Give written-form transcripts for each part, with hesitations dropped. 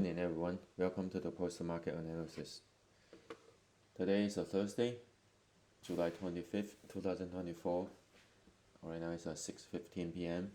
Good evening, everyone. Welcome to the post-market analysis. Today is a Thursday, July 25th, 2024. Right now it's 6:15 p.m.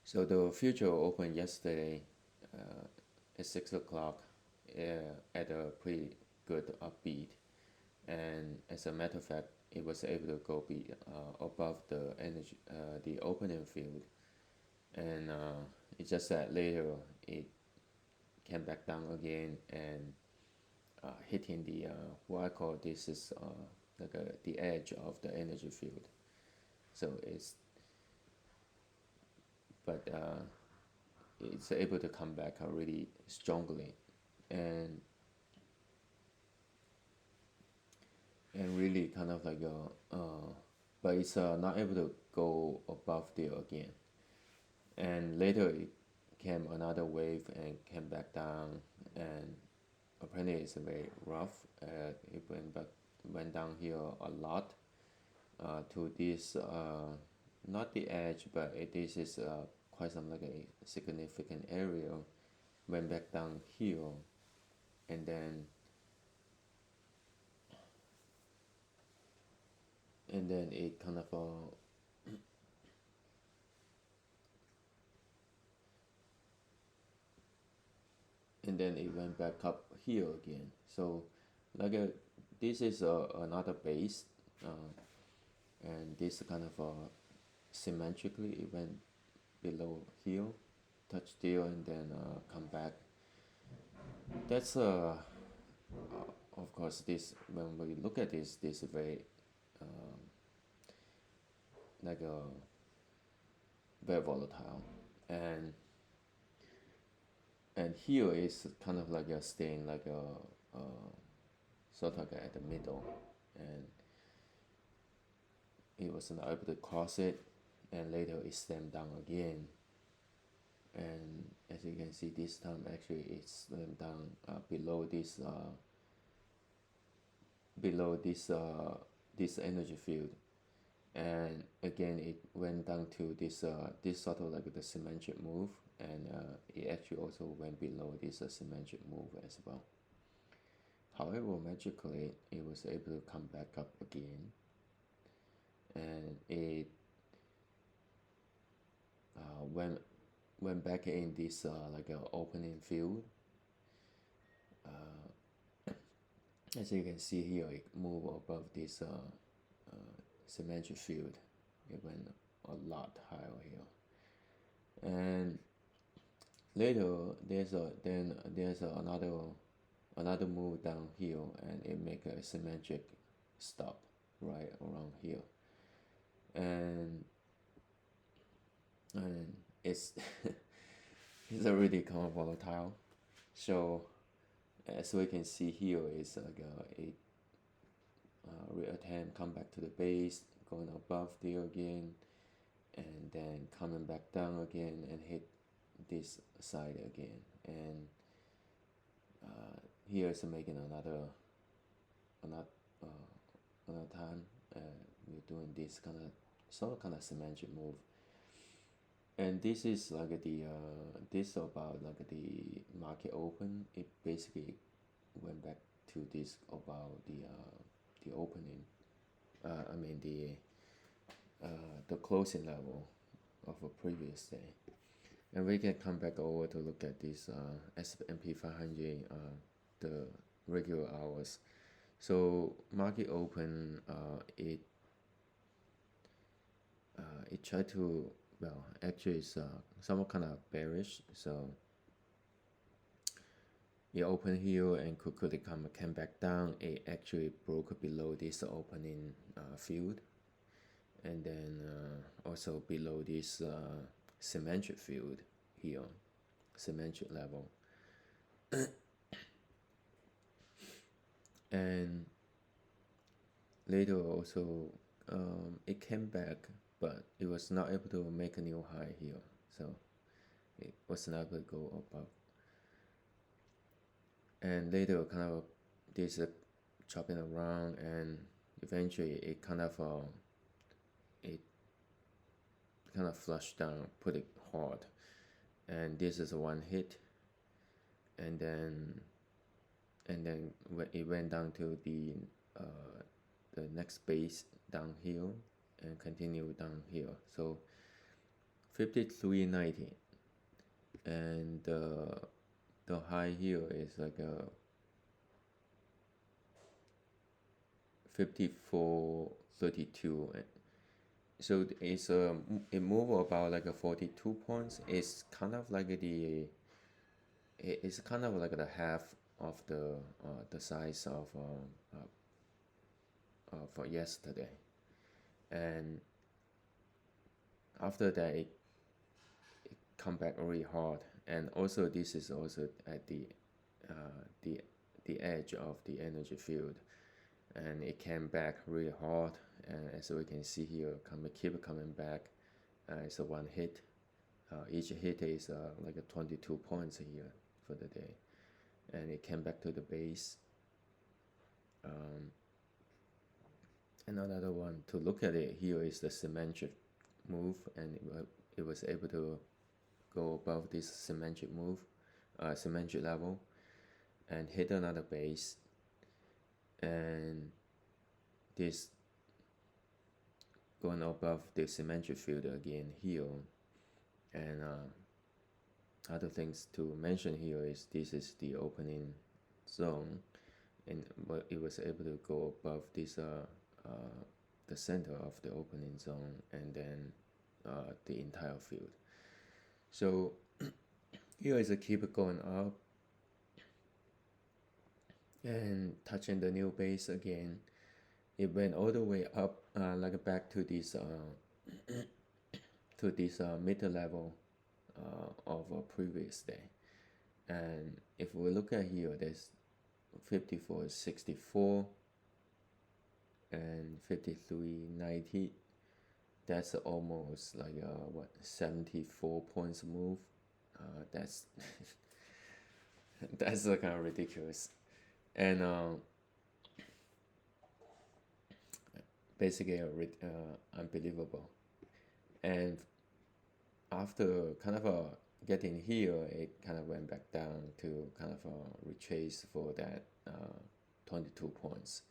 So the future opened yesterday at 6 o'clock at a pretty good upbeat. And as a matter of fact, it was able to go above the energy, the opening field. And it's just that later it came back down again and hitting the what I call this is the edge of the energy field. So it's able to come back really strongly and really kind of like but it's not able to go above there again. And later it came another wave and came back down, and apparently it's very rough. It went down here a lot to this not the edge, but this is quite some like a significant area. Went back down here, and then it kind of and then it went back up here again. So like this is another base, and this kind of symmetrically it went below here, touch there, and then come back. That's of course this when we look at this is very like a very volatile, and here is kind of like a staying like a sort of like at the middle, and it was not able to cross it, and later it slammed down again. And as you can see, this time actually it slammed down below this energy field, and again it went down to this sort of like the symmetric move, and it actually also went below this symmetric move as well. However, magically it was able to come back up again, and it went back in this like a opening field. As you can see here, it moved above this symmetric field. It went a lot higher here, and later there's another move down here, and it make a symmetric stop right around here, and it's it's already kind of volatile. So as we can see here, it's like a reattempt, come back to the base, going above there again, and then coming back down again and hit this side again. And here is making another time. We're doing this kind of symmetric move, and this is like this about like the market open. It basically went back to this about the opening. I mean the closing level of a previous day, and we can come back over to look at this S&P 500 the regular hours. So market open it tried to, well, actually it's somewhat kind of bearish. So it opened here and quickly came back down. It actually broke below this opening field, and then also below this symmetric field here, symmetric level. And later also it came back, but it was not able to make a new high here, so it was not able to go above. And later kind of this chopping around, and eventually it kind of flushed down, put it hard, and this is one hit, and then it went down to the next base downhill and continue downhill. So 53.90, and the high here is like a 54.32. So it's it moved about like a 42 points. It's kind of like it's kind of like the half of the size of for yesterday, and after that it come back really hard. And also this is also at the edge of the energy field, and it came back really hard, and as we can see here, keep coming back. It's a one hit. Each hit is like a 22 points here for the day, and it came back to the base. Another one to look at it here is the symmetric move, and it was able to go above this symmetric move, symmetric level, and hit another base, and this going above the symmetric field again here. And other things to mention here is this is the opening zone, and it was able to go above this the center of the opening zone, and then the entire field. So here is a keep going up and touching the new base again. It went all the way up, like back to this middle level of a previous day. And if we look at here, there's 54.64 and 53.90. That's almost like a 74 points move. That's that's kind of ridiculous, and basically unbelievable. And after kind of getting here, it kind of went back down to kind of retrace for that 22 points,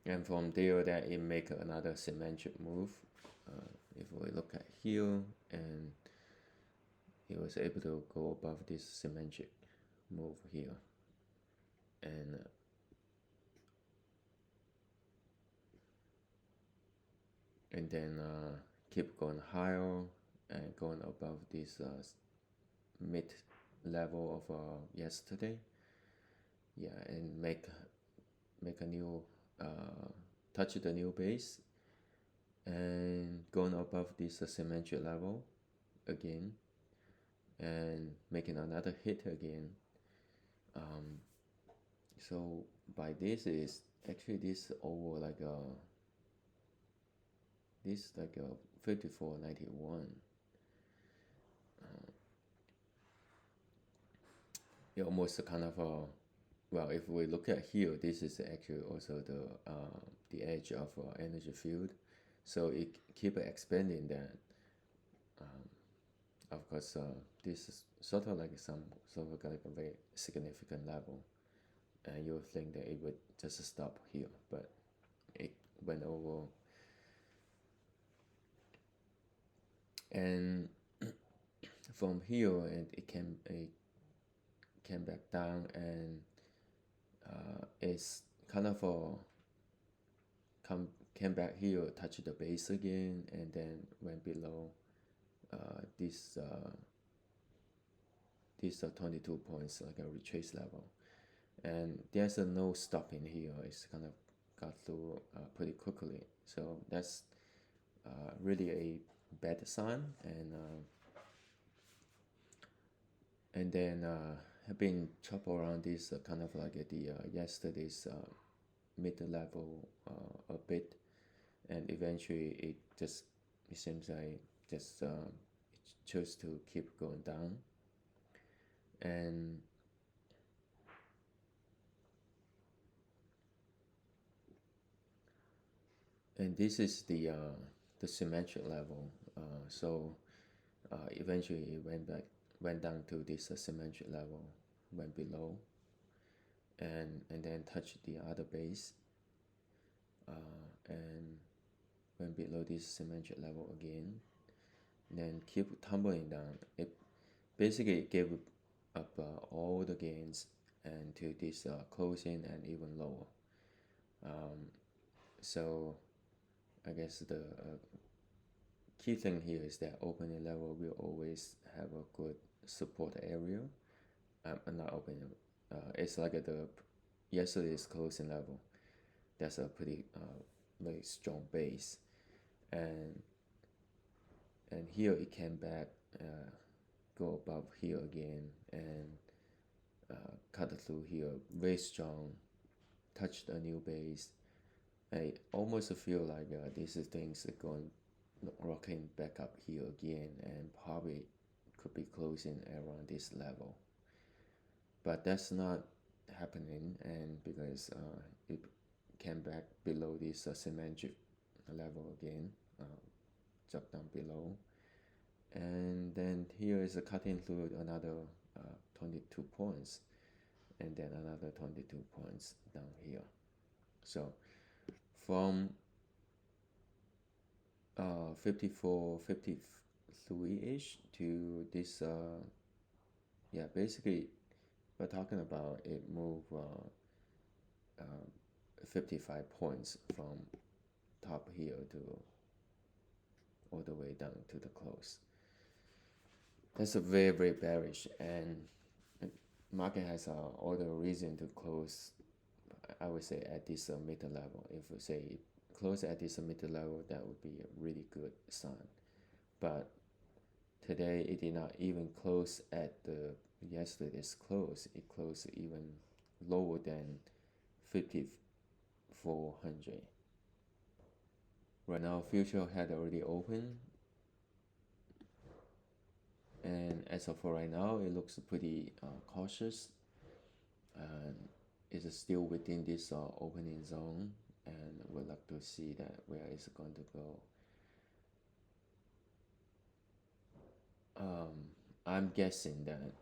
and from there that it make another symmetric move. If we look at here, and it was able to go above this symmetric move here, and then keep going higher and going above this mid level of yesterday. Yeah, and make a new touch the new base, and going above this symmetric level again, and making another hit again. So by this is actually this over like a 54.91. It almost kind of well, if we look at here, this is actually also the edge of energy field, so it keep expanding that. Of course, this is sort of like like a very significant level, and you'll think that it would just stop here, but it went over, and from here, and it came back down, and it's kind of came back here, touched the base again, and then went below this 22 points, like a retrace level, and there's no stopping here. It's kind of got through pretty quickly, so that's really a bad sign. And then have been chopped around this kind of like the yesterday's mid level a bit, and eventually it seems like it chose to keep going down, and this is the symmetric level. So eventually it went back went down to this symmetric level, went below, and then touched the other base, and went below this symmetric level again, then keep tumbling down. It basically gave up all the gains and to this closing and even lower. So I guess the key thing here is that opening level will always have a good support area. Not opening, it's like the yesterday's closing level. That's a pretty very strong base, and here it came back, go above here again, and cut through here, very strong, touched a new base. I almost feel like these things are going rocking back up here again, and probably could be closing around this level, but that's not happening, and because it came back below this symmetric level again, drop down below, and then here is a cutting through another 22 points, and then another 22 points down here. So from 54, 53-ish to this, yeah, basically we're talking about it move 55 points from top here to all the way down to the close. That's a very, very bearish, and market has all the reason to close, I would say, at this middle level. If we say close at this middle level, that would be a really good sign. But today it did not even close at the yesterday's close. It closed even lower than 5,400. Right now, future had already opened, and as of for right now, it looks pretty cautious, and it's still within this opening zone, and we'd like to see that where it's going to go. I'm guessing that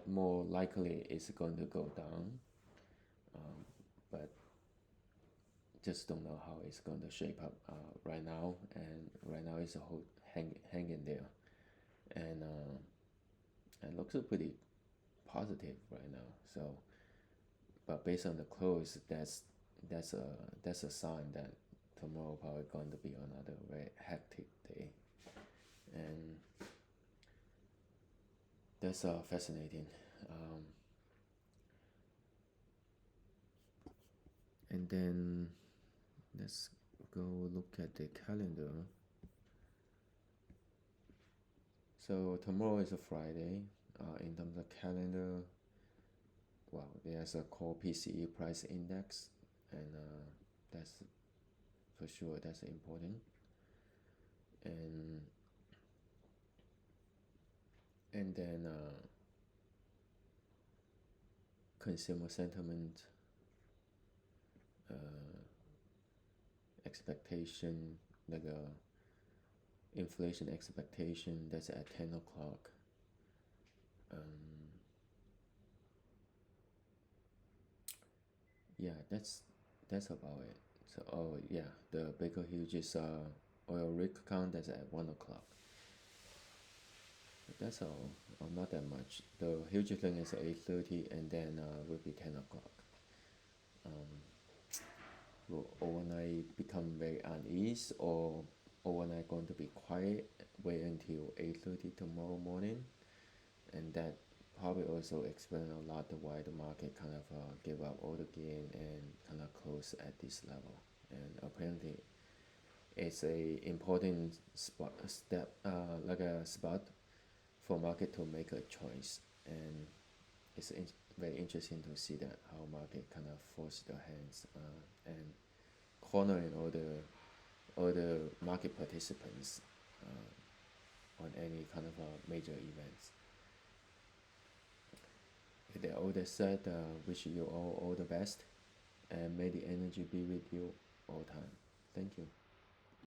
more likely it's going to go down, but just don't know how it's going to shape up right now. And right now it's a whole hanging there, and it looks pretty positive right now. So, but based on the close, that's a sign that tomorrow probably going to be another very hectic day, and that's fascinating. And then let's go look at the calendar. So tomorrow is a Friday. In terms of calendar, well, there's a core PCE price index, and that's for sure, that's important. And then consumer sentiment, expectation, like inflation expectation, that's at 10 o'clock. Yeah, that's about it. So, oh yeah, the Baker Hughes oil rig count, that's at 1 o'clock. That's all, not that much. The huge thing is 8:30, and then will be 10 o'clock. Will overnight become very uneasy, or overnight going to be quiet? Wait until 8:30 tomorrow morning, and that probably also explain a lot why the market kind of gave up all the gain and kind of close at this level. And apparently, it's a important step, like a spot for market to make a choice, and it's very interesting to see that how market kind of force their hands and cornering all the market participants on any kind of major events. With that all that said, wish you all the best, and may the energy be with you all time. Thank you.